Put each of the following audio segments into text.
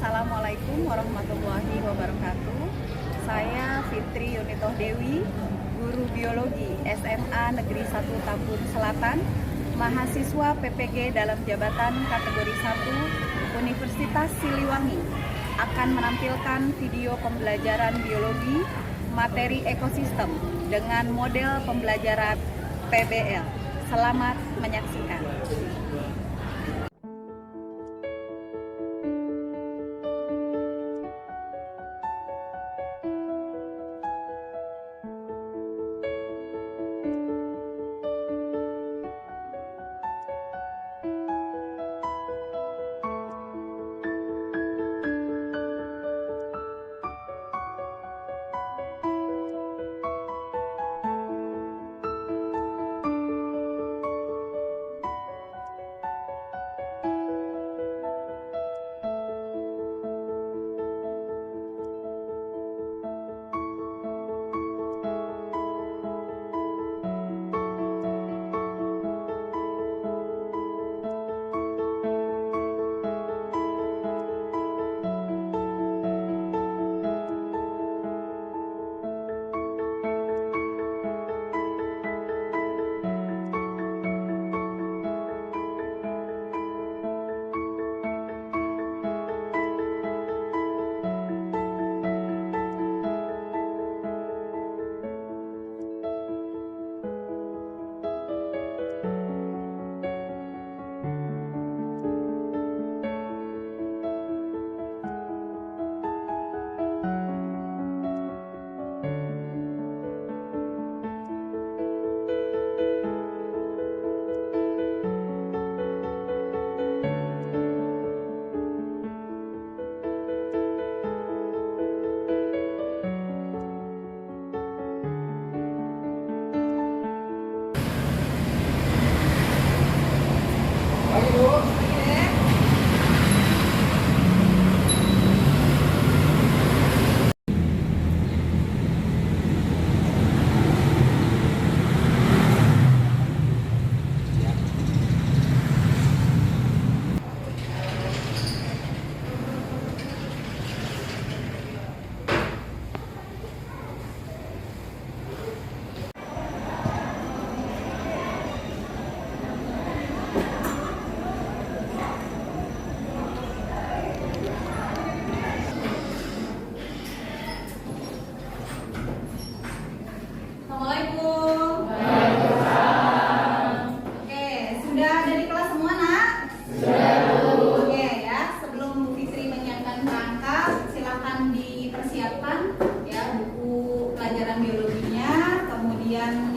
Assalamualaikum warahmatullahi wabarakatuh. Saya Fitri Yunitoh Dewi, guru biologi SMA Negeri 1 Tambun Selatan, mahasiswa PPG dalam jabatan kategori 1 Universitas Siliwangi, akan menampilkan video pembelajaran biologi materi ekosistem dengan model pembelajaran PBL. Selamat menyaksikan.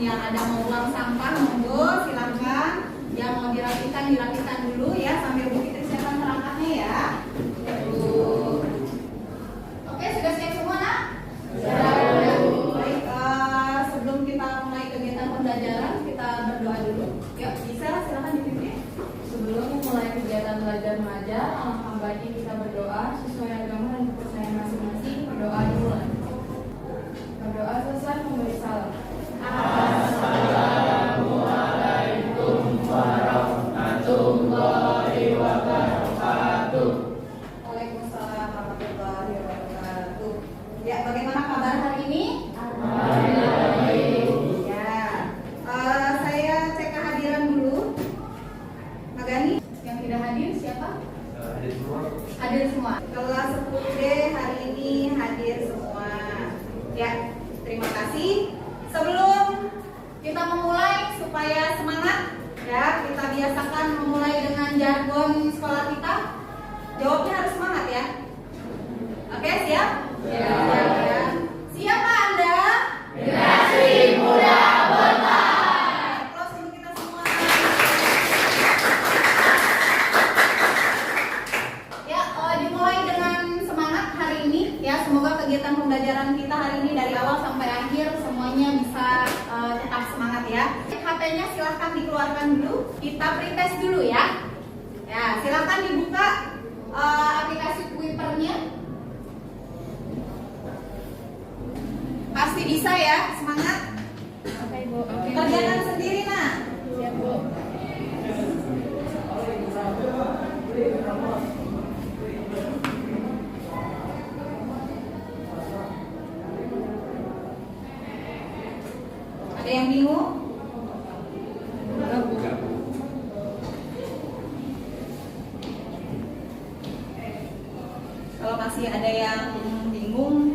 Yang ada mau buang sampah, monggo silahkan. Yang mau dirapikan dulu ya, sambil Bu Fitri siapkan perangkatnya ya. Oke, sudah siap semua nak? Sudah. Baik, sebelum kita mulai kegiatan pembelajaran, kita berdoa dulu. Yuk, bisa silahkan Bu Fitri. Sebelum mulai kegiatan belajar mengajar, alangkah baiknya kita berdoa sesuai agama dan kepercayaan masing-masing. Berdoa dulu. Berdoa selesai memberi salam. Assalamualaikum warahmatullahi wabarakatuh. Waalaikumsalam warahmatullahi wabarakatuh. Ya, bagaimana kabar hari ini? Ya, saya cek kehadiran dulu. Magani, yang tidak hadir siapa? Hadir semua. Hadir semua. Kelas 10D hari ini hadir semua. Ya, terima kasih. Sebelum kita memulai supaya semangat ya, kita biasakan memulai dengan jargon sekolah kita. Jawabnya harus semangat ya. Oke, siap? Ya. Siapa Anda? Generasi muda berkah. Close untuk kita semua. Ya, dimulai dengan semangat hari ini ya. Semoga kegiatan pembelajaran kita hari ini dari awal sampai akhir semuanya bisa tetap semangat ya. HP-nya silahkan dikeluarkan dulu. Kita pretest dulu ya. Ya, silahkan dibuka aplikasi Kuipernya. Pasti bisa ya, semangat. Oke, Bu. Kerjakan sendiri nah. Siap, Bu. masih ada yang bingung,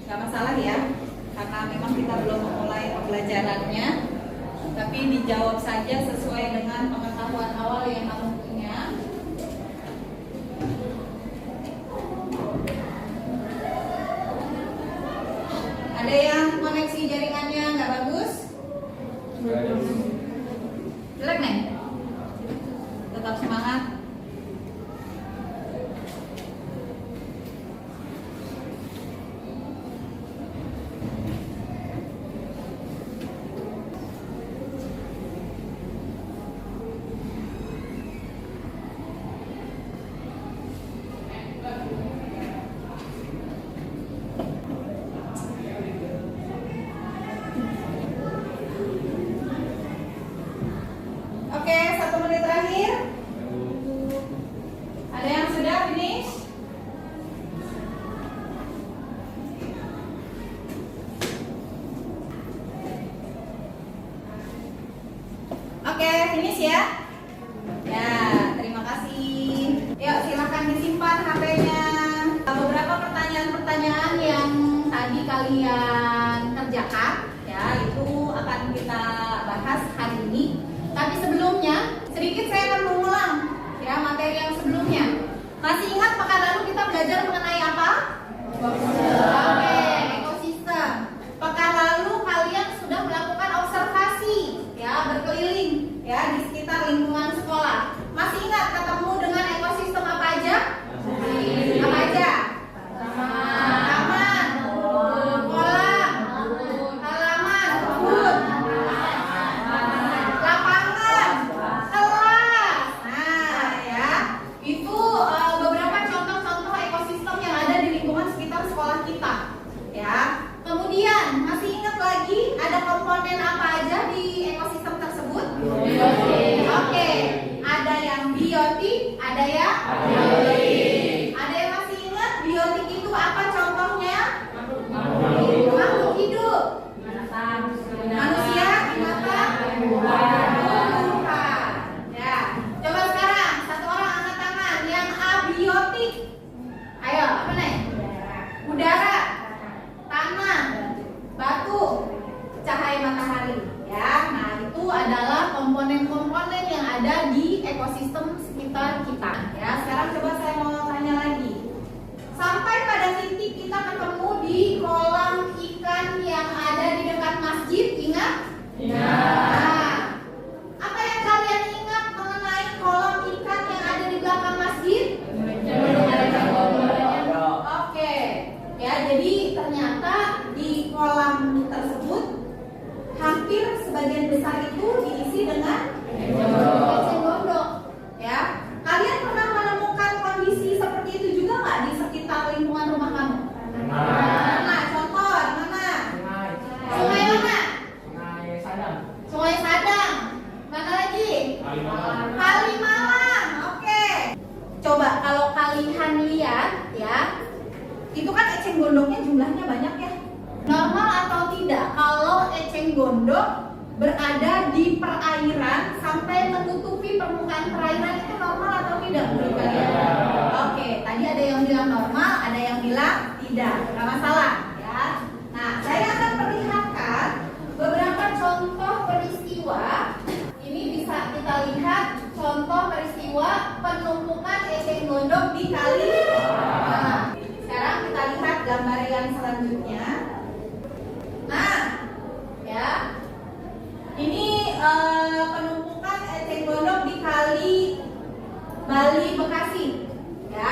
nggak masalah ya, karena memang kita belum memulai pembelajarannya, tapi dijawab saja sesuai dengan pengetahuan awal yang kamu punya. Ada yang koneksi jaringannya nggak bagus? Jelek nih? Tetap semangat. Oke, 1 menit terakhir. Ada yang sudah finish? Oke, finish ya. Ya, terima kasih. Yuk, silakan disimpan HP-nya. Beberapa pertanyaan-pertanyaan yang tadi kalian kerjakan, ya, itu akan kita bahas hari ini. Tapi sebelumnya, sedikit saya akan mengulang ya materi yang sebelumnya. Masih ingat pekan lalu kita belajar mengenai apa? Oke, ekosistem. Pekan lalu kalian sudah melakukan observasi ya, berkeliling ya di sekitar lingkungan sekolah. Masih ingat ketemu dengan ekosistem apa aja? Apa aja? Taman, kolam, halaman, kebun, lapangan, kelas. Nah, ya, itu beberapa contoh-contoh ekosistem yang ada di lingkungan sekitar sekolah kita. Ya. Kemudian masih ingat lagi ada komponen apa aja di ekosistem tersebut? Oke, ada yang biotik, ada ya? Ada yang masih ingat biotik itu apa contohnya? Makhluk hidup. Manusia, binatang, tumbuhan. Ya, coba sekarang satu orang angkat tangan yang abiotik. Ayo, apa nih? Udara, tanah, batu, cahaya matahari. Ya, nah itu adalah komponen-komponen yang ada di ekosistem sekitar kita. Ya, sekarang coba saya mau tanya lagi. Sampai pada titik kita ketemu di kolam ikan yang ada di dekat masjid, ingat? Nah, apa yang kalian ingat mengenai kolam ikan yang ada di belakang masjid? Oke, ya jadi ternyata di kolam tersebut hampir sebagian besar itu diisi dengan eceng gondok. Ya, kalian pernah menemukan kondisi seperti itu juga nggak di sekitar lingkungan rumah kamu? Nah, contoh di mana? Sungai mana? Sungai Sadang. Mana lagi? Kalimalang. Oke. Coba kalau kalian lihat ya, itu kan eceng gondoknya jumlahnya banyak ya. Normal atau tidak kalau eceng gondok berada di perairan sampai menutupi permukaan perairan, itu normal atau tidak menurut kalian? Oke, tadi ada yang bilang normal, ada yang bilang tidak, nggak masalah ya. Nah, saya akan perlihatkan beberapa contoh peristiwa. Ini bisa kita lihat contoh peristiwa penumpukan eceng gondok di kali. Nah, sekarang kita lihat gambar yang selanjutnya. Nah, ya, ini penumpukan eceng gondok di kali Bali Bekasi. Ya,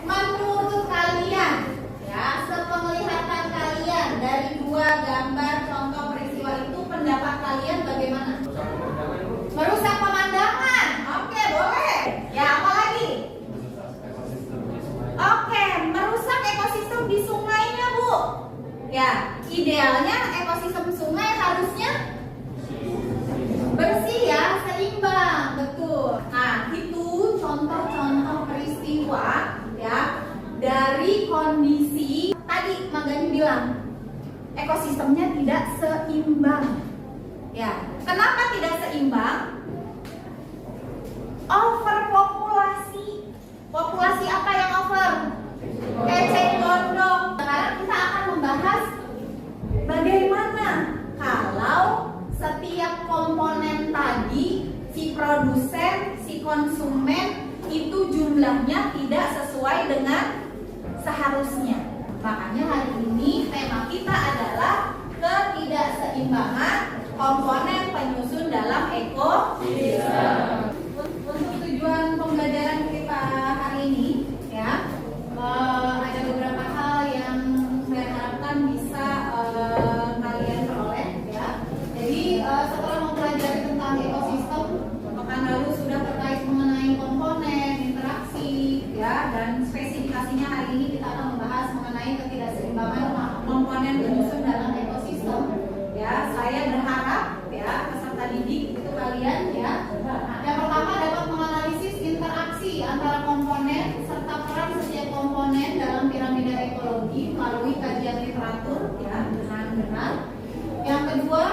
menurut kalian, ya, sepenglihatan kalian dari dua gambar contoh peristiwa itu, pendapat kalian bagaimana? Merusak pemandangan. Oke, boleh. Ya, apa lagi? Oke, merusak ekosistem di sungainya, Bu. Ya, idealnya ekosistem sungai harusnya bersih ya, seimbang, betul. Nah, itu contoh-contoh peristiwa ya dari kondisi tadi Magani bilang ekosistemnya tidak seimbang. Ya, kenapa tidak seimbang? Overpopulasi. Populasi apa yang over? eceng gondok. Sekarang kita akan membahas bagaimana kalau setiap komponen tadi, si produsen, si konsumen itu jumlahnya tidak sesuai dengan seharusnya. Makanya hari ini tema kita adalah ketidakseimbangan komponen penyusun dalam ekosistem. Untuk tujuan pembelajaran kita hari ini, ya, ada beberapa hal yang saya harapkan bisa kalian peroleh, ya. Jadi setelah mempelajari tentang ekosistem, pekan lalu sudah terkait mengenai komponen, interaksi, ya, dan spesifikasinya hari ini kita akan membahas mengenai ketidakseimbangan komponen penyusun dalam ekosistem. Ya, saya berharap ya peserta didik itu kalian ya yang pertama dapat menganalisis interaksi antara komponen serta peran setiap komponen dalam piramida ekologi melalui kajian literatur ya dengan benar. Yang kedua,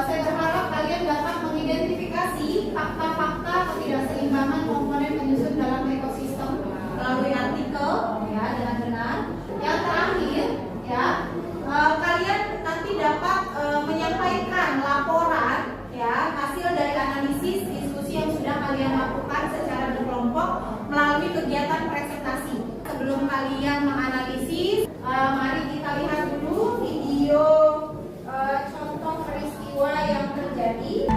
saya berharap kalian dapat mengidentifikasi fakta-fakta ketidakseimbangan komponen penyusun dalam ekosistem melalui artikel ya dengan benar. Yang terakhir ya, kalian nanti dapat menyampaikan laporan ya hasil dari analisis diskusi yang sudah kalian lakukan secara berkelompok melalui kegiatan presentasi. Sebelum kalian menganalisis, mari kita lihat dulu video contoh peristiwa yang terjadi.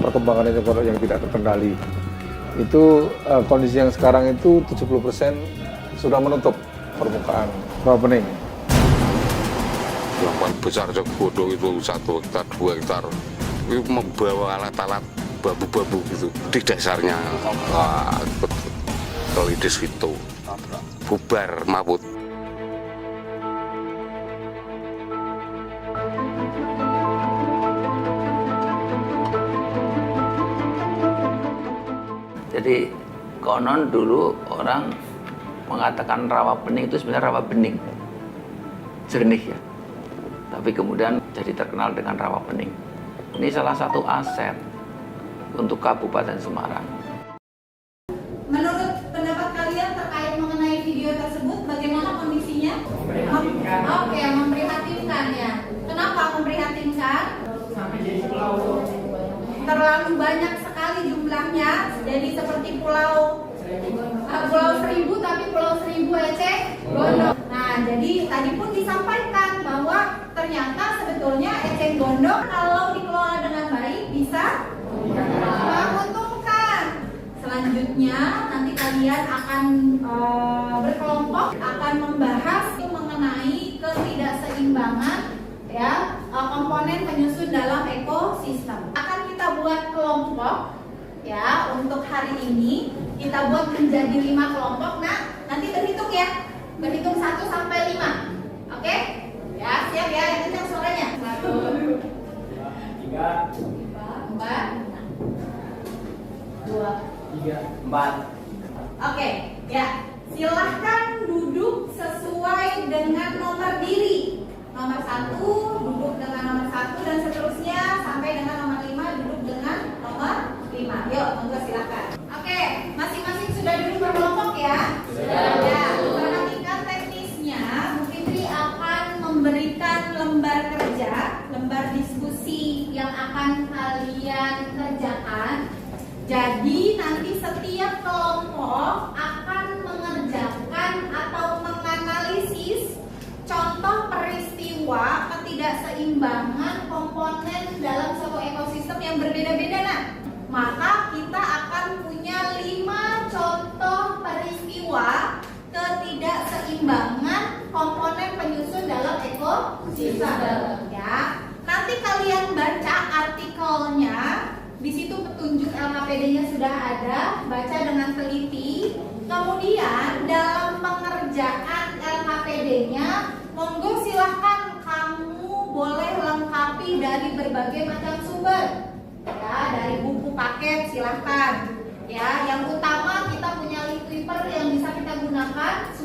Perkembangan ekspor yang tidak terkendali itu kondisi yang sekarang itu 70% sudah menutup permukaan rawa bening. Lapangan besar Godong itu 1 hektar 2 hektar itu membawa alat-alat babu-babu gitu di dasarnya. Tolidis itu bubar mabut. Jadi konon dulu orang mengatakan rawa bening itu sebenarnya rawa bening, jernih ya. Tapi kemudian jadi terkenal dengan rawa bening. Ini salah satu aset untuk Kabupaten Semarang. Menurut pendapat kalian terkait mengenai video tersebut, bagaimana kondisinya? Oke, memprihatinkan ya. Kenapa memprihatinkan? Terlalu banyak sekali jumlahnya, jadi seperti pulau Seribu, tapi pulau Seribu eceng gondok. Nah, jadi tadi pun disampaikan bahwa ternyata sebetulnya eceng gondok kalau dikelola dengan baik bisa menguntungkan. Selanjutnya nanti kalian akan berkelompok akan membahas mengenai ketidakseimbangan ya komponen penyusun dalam ekosistem. Akan kita buat kelompok ya untuk hari ini kita buat menjadi 5 kelompok. Nah, nanti berhitung ya, berhitung 1 sampai 5. Oke? Ya, siap ya, yang kencang suaranya. 1, 3, 4, 2, 3, 4. Oke, ya. Silahkan duduk sesuai dengan nomor diri. Nomor 1 duduk dengan nomor 1 dan seterusnya sampai dengan nomor 5 duduk dengan nomor 5. Yuk, monggo silakan. Oke, masing-masing sudah duduk berkelompok ya? Sudah. Ya, perhatikan teknisnya. Bu Fitri akan memberikan lembar kerja, lembar diskusi yang akan kalian kerjakan. Jadi nanti setiap kelompok akan mengerjakan atau menganalisis contoh peristiwa ketidakseimbangan komponen dalam suatu ekosistem yang berbeda-beda. Nah, maka kita akan punya 5 contoh peristiwa ketidakseimbangan komponen penyusun dalam ekosistem. Ya, nanti kalian baca artikelnya. Di situ petunjuk LKPD-nya sudah ada, baca dengan teliti. Kemudian dalam pengerjaan LKPD-nya, monggo silahkan kamu boleh lengkapi dari berbagai macam sumber. Ya, dari buku paket silahkan. Ya, yang utama kita punya link Clipper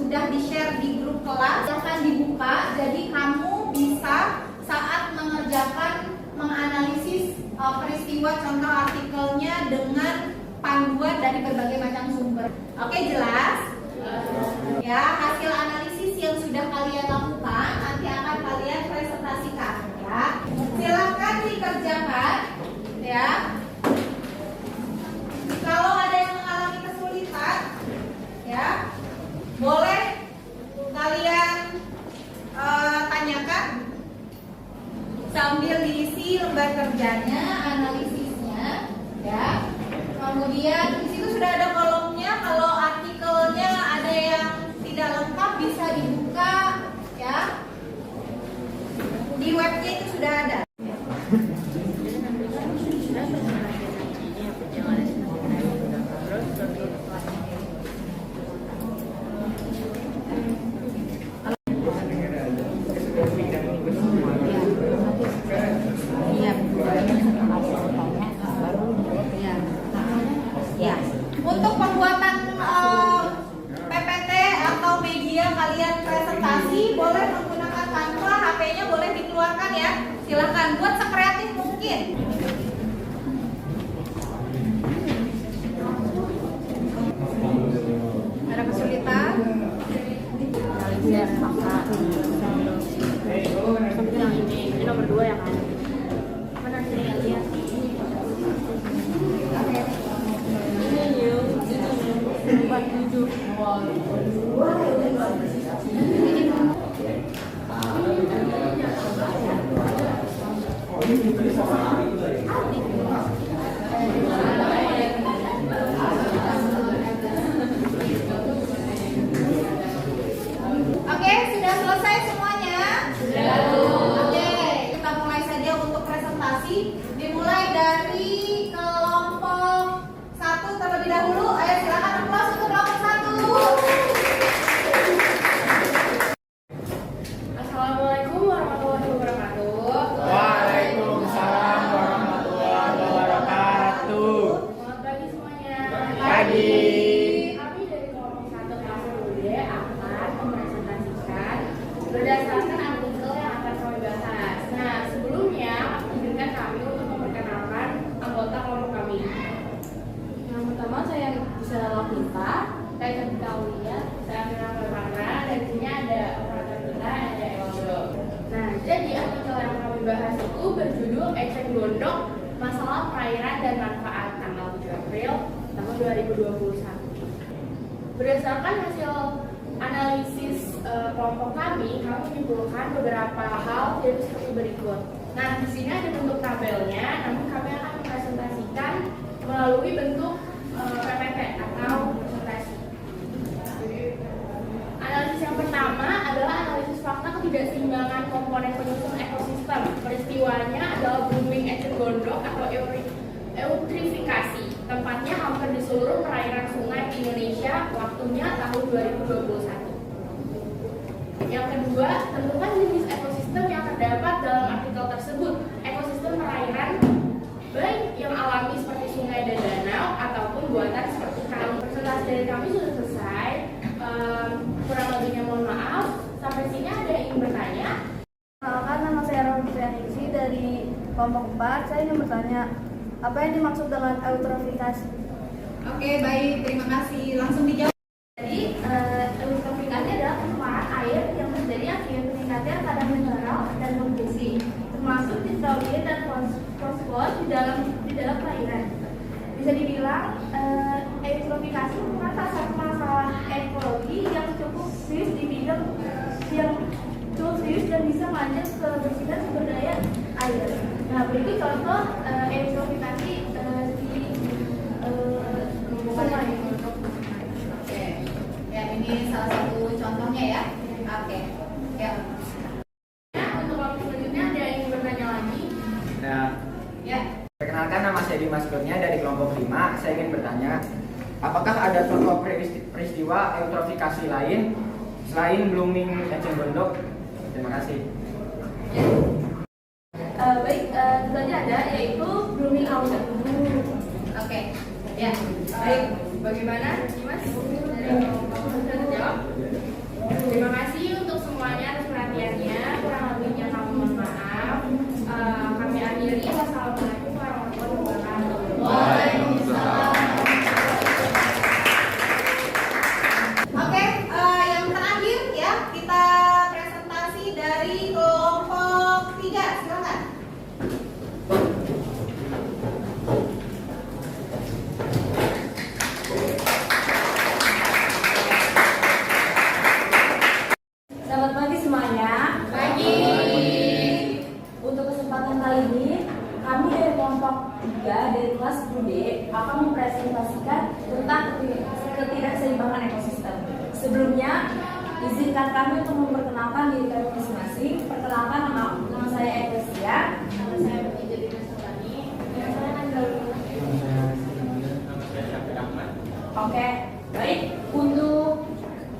sudah di-share di grup kelas akan dibuka, jadi kamu bisa saat menganalisis peristiwa contoh artikelnya dengan panduan dari berbagai macam sumber. Oke, jelas? Ya, hasil analisis yang sudah kalian lakukan nanti akan kalian presentasikan ya. Silakan dikerjakan ya. Kalau ada yang mengalami kesulitan ya, boleh kalian tanyakan sambil diisi lembar kerjanya, analisisnya ya. Kemudian di situ sudah ada kolomnya, kalau artikelnya ada yang tidak lengkap bisa dibuka ya. Di webnya itu sudah ada. Ya, untuk pembuatan PPT atau media kalian presentasi boleh menggunakan Canva, HP-nya boleh dikeluarkan ya. Silahkan buat sekreatif mungkin. Ada kesulitan? Ini nomor 2 ya kan? Mana sih lihat? Oke, sudah selesai semuanya? Oke, kita mulai saja untuk presentasi. Dimulai dari kelompok 1 terlebih dahulu. Ayo silakan aplaus untuk kelompok 1. Assalamualaikum warahmatullahi wabarakatuh. Waalaikumsalam warahmatullahi wabarakatuh. Selamat pagi semuanya. Pagi. Kami dari kelompok 1 kelas 10D akan mempresentasikan berdasarkan artikel yang akan kami bahas. Nah, sebelumnya izinkan kami untuk memperkenalkan anggota kelompok kami. Yang pertama saya bisa Lavita, saya Cantika Aulia, saya Amira Farhana, dan di sini ada operator kita, ada Ewaldo. Nah, jadi artikel yang kami bahas itu berjudul Eceng Gondok, Masalah Perairan dan Manfaat tanggal 7 April tahun 2021. Berdasarkan hasil analisis kelompok kami menyimpulkan beberapa hal yaitu seperti berikut. Nah, di sini ada bentuk tabelnya, namun kami akan mempresentasikan melalui bentuk PPT atau presentasi. Analisis yang pertama adalah analisis fakta ketidakseimbangan komponen penyusun ekosistem. Peristiwanya adalah blooming eceng gondok atau eutrifikasi. Tempatnya hampir di seluruh perairan sungai di Indonesia, waktunya tahun 2021. Yang kedua, tentukan jenis ekosistem yang terdapat dalam artikel tersebut. Ekosistem perairan baik yang alami seperti sungai dan danau ataupun buatan seperti kali. Presentasi dari kami sudah selesai. Kurang lebihnya mohon maaf. Sampai sini ada yang ingin bertanya? Perkenalkan, nama saya Romi Fianisi dari kelompok 4. Saya ingin bertanya, apa yang dimaksud dengan eutrofikasi? Oke, baik, terima kasih. Langsung dijawab. Jadi, eutrofikasi adalah penukaran air yang terjadi akibat meningkatnya kadar mineral dan nutrisi, termasuk nitrogen dan fosfor di dalam perairan. Bisa dibilang, eutrofikasi merupakan salah satu masalah ekologi yang cukup serius di bidang dan bisa melanda kebersihan sumber daya air. Nah, berikut contoh eutrofikasi di sungai. Oke, ya ini salah satu contohnya ya. Oke, ya. Untuk waktu selanjutnya ada yang ingin bertanya lagi? Nah, Ya. perkenalkan, nama saya Dimas Kurnia dari kelompok 5. Saya ingin bertanya, apakah ada contoh peristiwa eutrofikasi lain selain blooming eceng gondok? Terima kasih. Baik, tentu saja ada, yaitu blooming autumn. Oke. Ya. Baik. Bagaimana, Mas? Dari kelompok sudah terjawab? Terima kasih untuk semuanya atas perhatiannya. Kurang lebihnya kami mohon maaf. Kami akhiri. Wassalamualaikum warahmatullahi wabarakatuh. Waalaikumsalam. Oke, yang terakhir ya, kita presentasi dari kelompok 3. Silakan. Selamat pagi semuanya. Pagi. Untuk kesempatan kali ini, kami dari kelompok 3 dari kelas 10D akan mempresentasikan tentang ketidakseimbangan ekosistem. Sebelumnya, izinkan kami untuk memperkenalkan diri kami masing-masing. Perkenalkan, nama saya Eklesia. Nama saya Jadi Masukani. Nama saya Andalu. Oke, baik. Untuk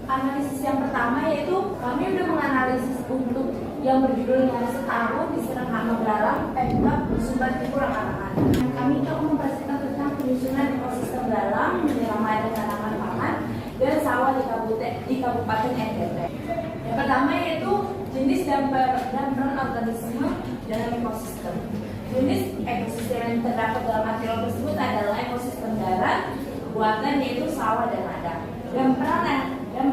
analisis yang pertama yaitu kami sudah menganalisis untuk yang berjudul Nyaris Setahun Diserang Hama Belalang Pemkab Sumbar Timur Akan. Kami akan mempresentasikan tentang penyusunan ekosistem belalang, menyerama dan tanaman pangan dan sawah di Kabupaten NTT. Yang pertama yaitu jenis dan peran organisme dalam ekosistem. Jenis ekosistem yang terdapat dalam material tersebut adalah ekosistem darat, buatan yaitu sawah dan ladang. Dan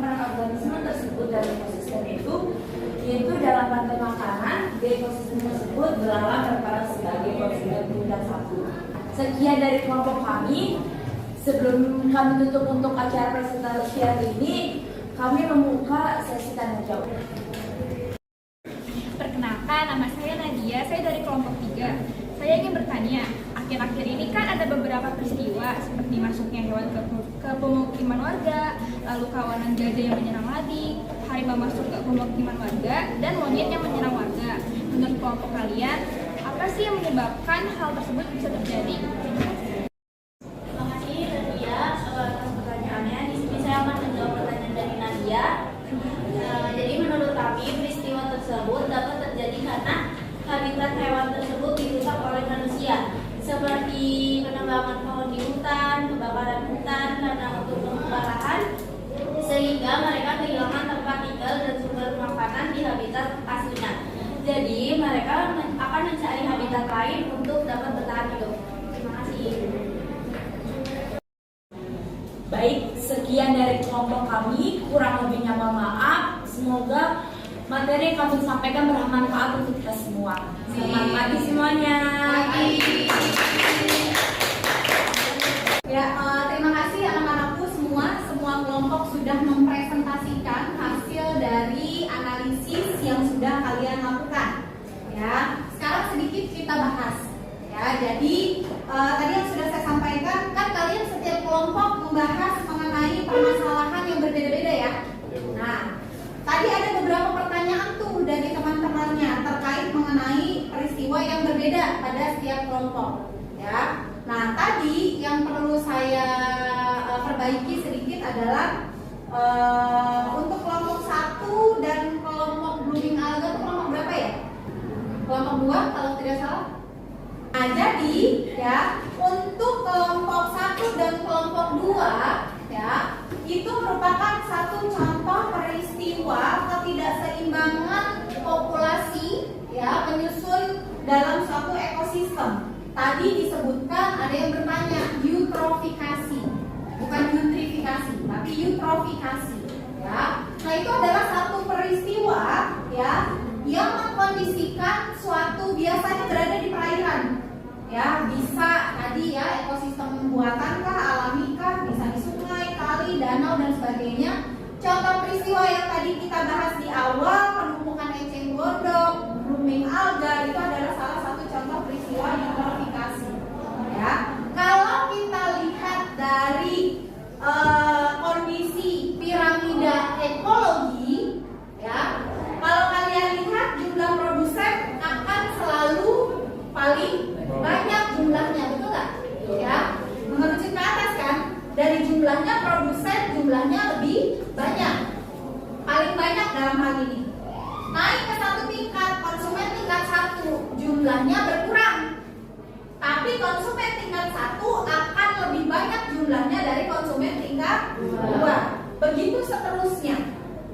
peran organisme tersebut dalam ekosistem itu yaitu dalam rantai makanan di ekosistem tersebut belalang berperan sebagai konsumen tingkat 1. Sekian dari kelompok kami. Sebelum kami tutup untuk acara presentasi hari ini, kami membuka sesi tanya jawab. Perkenalkan, nama saya Nadia, saya dari kelompok 3. Saya ingin bertanya, akhir-akhir ini kan ada beberapa peristiwa seperti masuknya hewan ke pemukiman warga, lalu kawanan gajah yang menyerang lading, harimau masuk ke pemukiman warga, dan monyet yang menyerang warga. Menurut kelompok kalian, apa sih yang menyebabkan hal tersebut bisa terjadi? Terima kasih Nadia atas pertanyaannya. Di sini saya akan menjawab pertanyaan dari Nadia. Jadi menurut kami peristiwa tersebut dapat terjadi karena habitat hewan tersebut dirusak oleh manusia, seperti penebangan pohon di hutan, kebakaran hutan karena untuk membuka lahan, sehingga mereka kehilangan tempat tinggal dan sumber makanan di habitat aslinya. Jadi mereka akan mencari habitat lain untuk dapat bertahan hidup. Terima kasih. Baik, sekian dari kelompok kami. Kurang lebihnya mohon maaf. Semoga materi yang kami sampaikan bermanfaat untuk kita semua. Selamat pagi semuanya. Ya, terima kasih anak-anakku semua kelompok sudah mempresentasikan hasil dari analisis yang sudah kalian lakukan. Ya, sekarang sedikit kita bahas. Ya, jadi tadi yang sudah saya sampaikan kan kalian setiap kelompok membahas mengenai permasalahan yang berbeda-beda ya. Nah, tadi ada beberapa pertanyaan tuh dari teman-temannya terkait mengenai peristiwa yang berbeda pada setiap kelompok. Ya. Nah, tadi yang perlu saya perbaiki sedikit adalah untuk kelompok 1 dan kelompok blooming alga itu kelompok berapa ya? Kelompok 2 kalau tidak salah. Nah, jadi ya untuk kelompok 1 dan kelompok 2 ya itu merupakan satu contoh peristiwa ketidakseimbangan populasi ya menyusun dalam suatu ekosistem. Tadi disebutkan ada yang bertanya eutrofikasi, bukan eutrifikasi, tapi eutrofikasi. Ya, nah itu adalah satu peristiwa ya yang mengkondisikan suatu biasanya berada di perairan. Ya, bisa tadi ya ekosistem buatan kah, alami kah, bisa di sungai, kali, danau dan sebagainya. Contoh peristiwa yang tadi kita bahas di awal, penumpukan eceng gondok, blooming alga itu adalah salah satu contoh peristiwa eutrofikasi. Ya, kalau kita lihat dari kondisi piramida ekologi, ya, kalau kalian lihat jumlah produsen akan selalu paling banyak jumlahnya, betul nggak? Ya, mengerucut ke atas kan? Dari jumlahnya produsen jumlahnya lebih banyak, paling banyak dalam hal ini. Naik ke satu tingkat, konsumen tingkat 1 jumlahnya berkurang. Tapi konsumen tingkat 1 akan lebih banyak jumlahnya dari konsumen tingkat 2. Begitu seterusnya.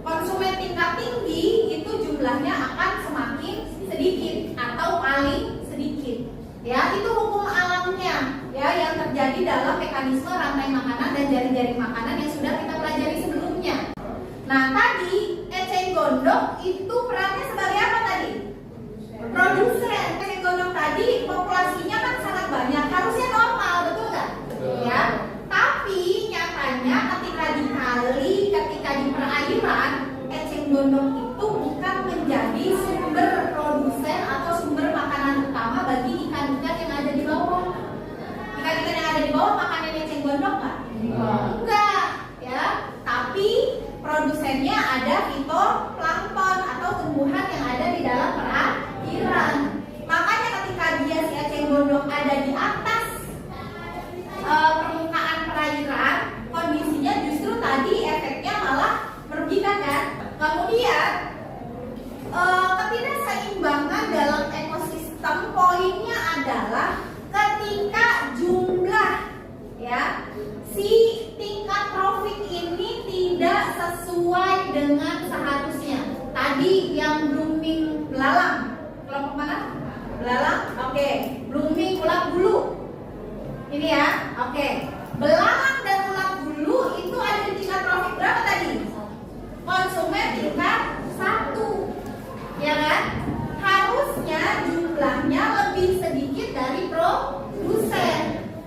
Konsumen tingkat tinggi itu jumlahnya akan semakin sedikit atau paling sedikit. Ya, itu hukum alamnya ya yang terjadi dalam mekanisme rantai makanan dan jaring-jaring makanan yang sudah kita pelajari sebelumnya. Nah, tadi eceng gondok itu perannya sebagai apa tadi? Produsen. Eceng gondok tadi populasinya kan sangat banyak, harusnya normal, betul nggak? Ya. Tapi nyatanya ketika dikali, ketika di perairan, eceng gondok itu bukan menjadi sumber produsen atau sumber makanan utama bagi ikan-ikan yang ada di bawah. Ikan-ikan yang ada di bawah makannya eceng gondok nggak? Enggak, ya. Tapi produsennya ada fitoplankton atau tumbuhan yang ada di dalam perairan. Makanya ketika dia si eceng gondok ada di atas permukaan perairan, kondisinya justru tadi efeknya malah merugikan kan. Kemudian ketidakseimbangan dalam ekosistem poinnya adalah ketika jumlah ya si tingkat profit ini tidak sesuai dengan seharusnya. Tadi yang blooming belalang, kelompok mana? Belalang, oke. Blooming ulat bulu. Ini ya, oke. Belalang dan ulat bulu itu ada di tingkat profit berapa tadi? Konsumen tingkat 1, ya kan? Harusnya jumlahnya lebih sedikit dari produsen.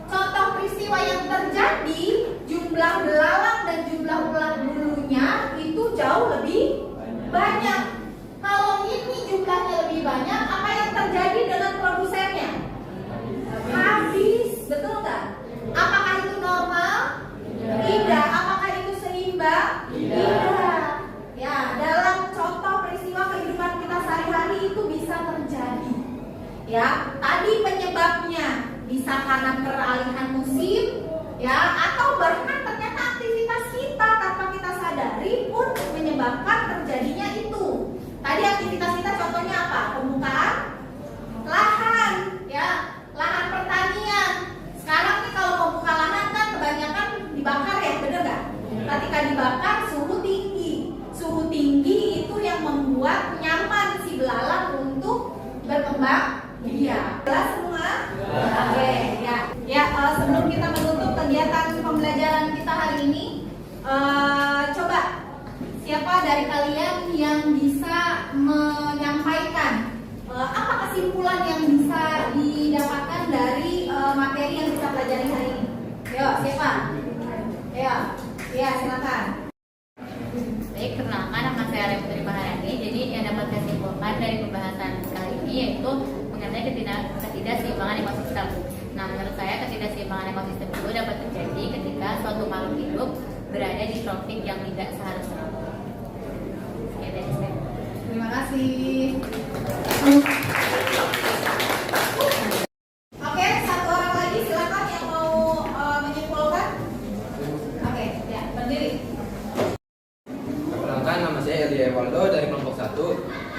Contoh peristiwa yang terjadi, jumlah belalang dan jumlah ulat bulunya itu jauh lebih banyak. Kalau ini jumlahnya lebih banyak, apa yang terjadi dengan produsennya? Habis, betul nggak? Apakah itu normal? Tidak. Apakah itu seimbang? Tidak. Ya, dalam contoh peristiwa kehidupan kita sehari-hari itu bisa terjadi. Ya, tadi penyebabnya bisa karena peralihan musim, ya, atau bahkan ternyata aktivitas kita tanpa kita sadari pun menyebabkan terjadinya itu. Tadi aktivitas kita contohnya apa? Pembukaan lahan, ya, lahan pertanian. Sekarang nih kalau membuka lahan kan kebanyakan dibakar ya, bener nggak? Ketika dibakar suhu tinggi. Suhu tinggi itu yang membuat nyaman si belalang untuk berkembang biak. Jelas semua? Oke, ya. Ya, sebelum kita menutup kegiatan pembelajaran kita hari ini, coba siapa dari kalian yang bisa menyampaikan apa kesimpulan yang bisa didapatkan dari materi yang kita pelajari hari ini? Yo, siapa? Ya, silakan. Baik, perkenalkan nama saya Alem Putri Maharani. Jadi yang dapat saya simpulkan dari pembahasan kali ini yaitu mengenai ketidakseimbangan ekosistem. Nah, menurut saya ketidakseimbangan ekosistem itu dapat terjadi ketika suatu makhluk hidup berada di tropik yang tidak seharusnya. Sekian dari saya. Terima kasih. Oke, satu orang lagi silakan yang mau menyimpulkan. Oke, ya, berdiri. Perkenalkan, nama saya Eli Ewaldo dari kelompok 1.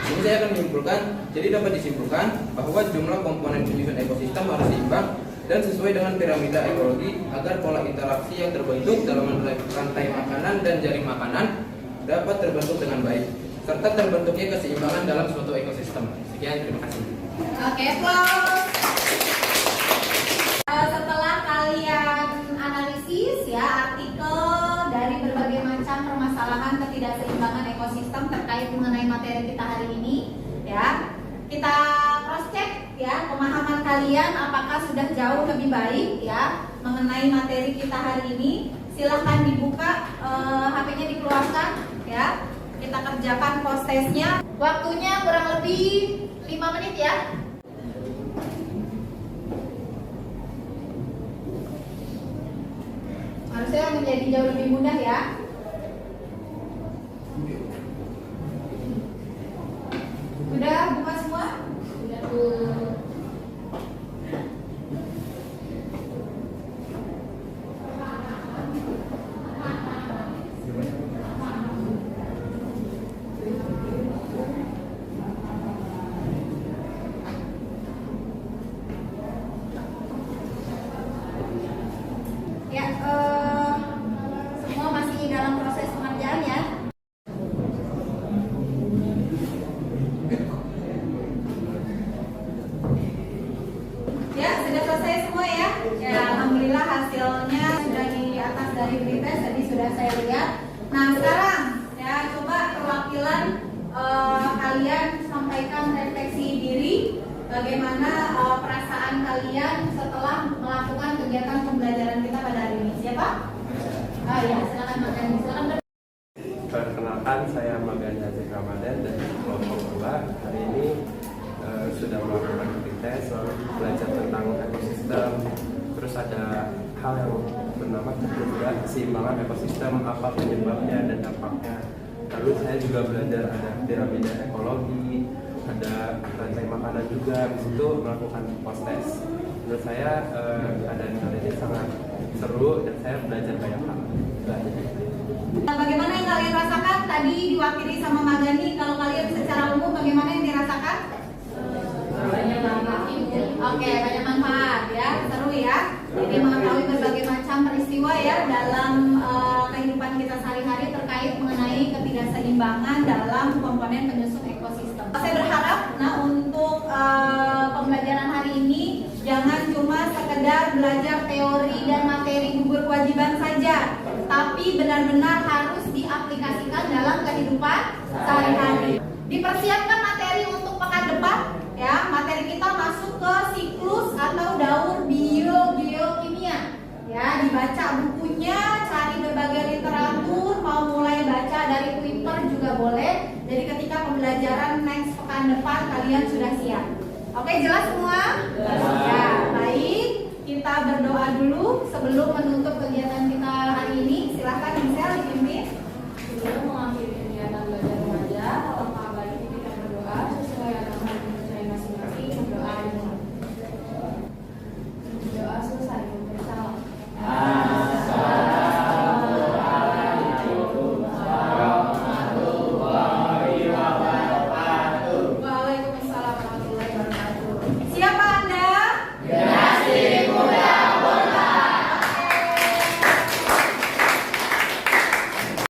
Ini saya akan menyimpulkan, jadi dapat disimpulkan bahwa jumlah komponen penyusun ekosistem harus seimbang dan sesuai dengan piramida ekologi agar pola interaksi yang terbentuk dalam rantai makanan dan jaring makanan dapat terbentuk dengan baik serta terbentuknya keseimbangan dalam suatu ekosistem. Sekian, terima kasih. Oke, applause. Setelah kalian analisis ya artikel dari berbagai macam permasalahan ketidakseimbangan ekosistem terkait mengenai materi kita hari ini, ya, kita cross check ya pemahaman kalian apakah sudah jauh lebih baik ya mengenai materi kita hari ini. Silahkan dibuka HP-nya dikeluarkan ya. Kita kerjakan post testnya. Waktunya kurang lebih 5 menit ya. Harusnya menjadi jauh lebih mudah ya. Udah buka semua? Udah. Nah sekarang ya coba perwakilan kalian sampaikan refleksi diri, bagaimana perasaan kalian setelah melakukan kegiatan pembelajaran kita pada hari ini. Siapa? Ya, silakan Magani. Silakan. Perkenalkan, saya Magani Haji Ramadan dari kelompok 2. Hari ini sudah melakukan tes, belajar tentang ekosistem. Terus ada hal yang bernama keseimbangan ekosistem, apa penyebabnya dan dampaknya. Lalu saya juga belajar ada piramida ekologi, ada rantai makanan juga. Di situ melakukan post-test. Menurut saya ada ini sangat seru dan saya belajar banyak hal. Bagaimana yang kalian rasakan? Tadi diwakili sama Magani. Kalau kalian secara umum bagaimana yang dirasakan? Banyak manfaat. Oke, banyak manfaat ya, seru ya. Jadi mengetahui berbagai macam peristiwa ya dalam kehidupan kita sehari-hari terkait mengenai ketidakseimbangan dalam komponen penyusun ekosistem. Saya berharap, nah untuk pembelajaran hari ini jangan cuma sekedar belajar teori dan materi gugur kewajiban saja, tapi benar-benar harus diaplikasikan dalam kehidupan sehari-hari. Dipersiapkan materi untuk pekan depan ya, materi kita masuk ke siklus atau daur biokimia ya, dibaca bukunya, cari berbagai literatur, mau mulai baca dari Twitter juga boleh. Jadi ketika pembelajaran next pekan depan kalian sudah siap. Oke, jelas semua? Ya, baik. Kita berdoa dulu sebelum menutup kegiatan kita.